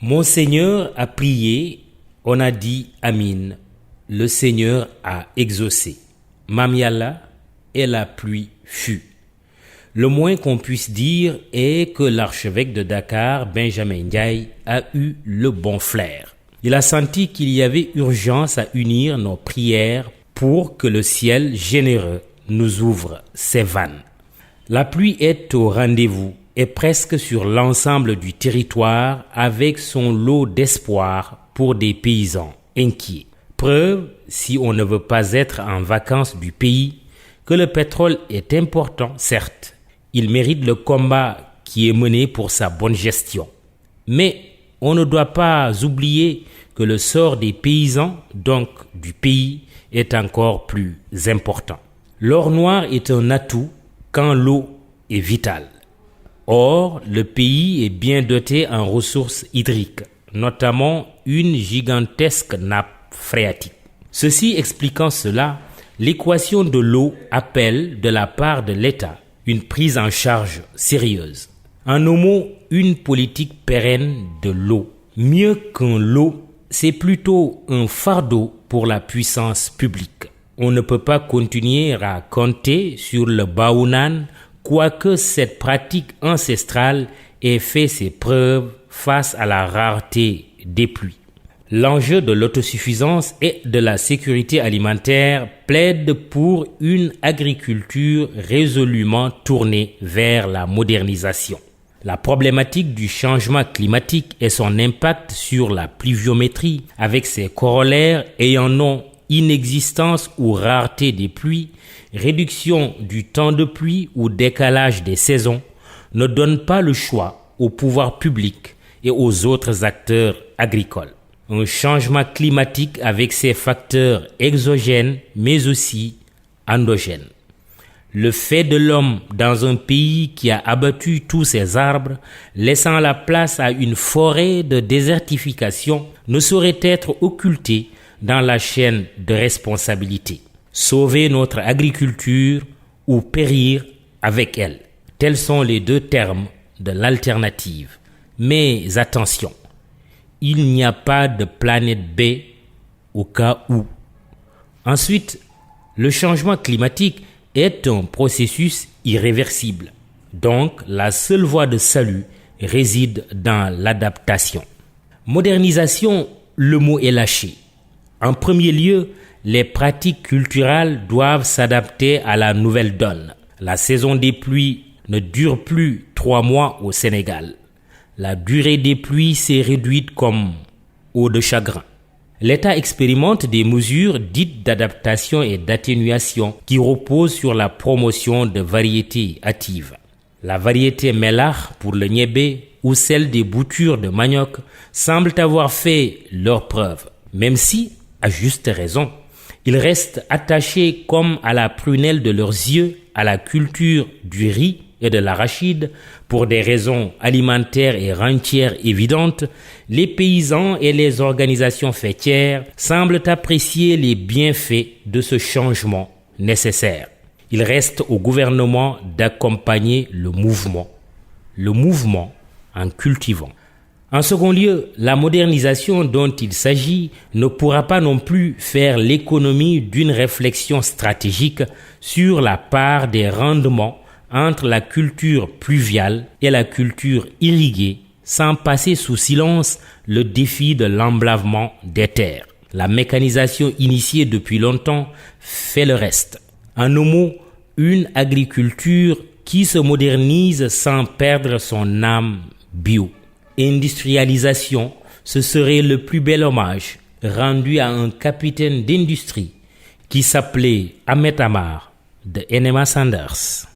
Mon Seigneur a prié, on a dit Amin. Le Seigneur a exaucé. Maam Yàlla, et la pluie fut. Le moins qu'on puisse dire est que l'archevêque de Dakar, Benjamin Ndiaye, a eu le bon flair. Il a senti qu'il y avait urgence à unir nos prières pour que le ciel généreux nous ouvre ses vannes. La pluie est au rendez-vous et presque sur l'ensemble du territoire avec son lot d'espoir pour des paysans inquiets. Preuve, si on ne veut pas être en vacances du pays, que le pétrole est important, certes. Il mérite le combat qui est mené pour sa bonne gestion. Mais on ne doit pas oublier que le sort des paysans, donc du pays, est encore plus important. L'or noir est un atout quand l'eau est vitale. Or, le pays est bien doté en ressources hydriques, notamment une gigantesque nappe phréatique. Ceci expliquant cela, l'équation de l'eau appelle de la part de l'État une prise en charge sérieuse. En un mot, une politique pérenne de l'eau. Mieux qu'un lot, c'est plutôt un fardeau pour la puissance publique. On ne peut pas continuer à compter sur le baounan, quoique cette pratique ancestrale ait fait ses preuves face à la rareté des pluies. L'enjeu de l'autosuffisance et de la sécurité alimentaire plaide pour une agriculture résolument tournée vers la modernisation. La problématique du changement climatique et son impact sur la pluviométrie, avec ses corollaires ayant nom inexistence ou rareté des pluies, réduction du temps de pluie ou décalage des saisons, ne donne pas le choix aux pouvoirs publics et aux autres acteurs agricoles. Un changement climatique avec ses facteurs exogènes mais aussi endogènes. Le fait de l'homme dans un pays qui a abattu tous ses arbres, laissant la place à une forêt de désertification, ne saurait être occulté dans la chaîne de responsabilité. Sauver notre agriculture ou périr avec elle. Tels sont les deux termes de l'alternative. Mais attention, il n'y a pas de planète B au cas où. Ensuite, le changement climatique est un processus irréversible. Donc, la seule voie de salut réside dans l'adaptation. Modernisation, le mot est lâché. En premier lieu, les pratiques culturelles doivent s'adapter à la nouvelle donne. La saison des pluies ne dure plus 3 mois au Sénégal. La durée des pluies s'est réduite comme eau de chagrin. L'État expérimente des mesures dites d'adaptation et d'atténuation qui reposent sur la promotion de variétés hâtives. La variété Melach pour le niébé ou celle des boutures de manioc semblent avoir fait leurs preuves, même si, à juste raison, ils restent attachés comme à la prunelle de leurs yeux à la culture du riz et de l'arachide. Pour des raisons alimentaires et rentières évidentes, les paysans et les organisations faîtières semblent apprécier les bienfaits de ce changement nécessaire. Il reste au gouvernement d'accompagner le mouvement en cultivant. En second lieu, la modernisation dont il s'agit ne pourra pas non plus faire l'économie d'une réflexion stratégique sur la part des rendements entre la culture pluviale et la culture irriguée, sans passer sous silence le défi de l'emblavement des terres. La mécanisation initiée depuis longtemps fait le reste. En un mot, une agriculture qui se modernise sans perdre son âme bio. Industrialisation, ce serait le plus bel hommage rendu à un capitaine d'industrie qui s'appelait Ahmed Amar de Enema Sanders.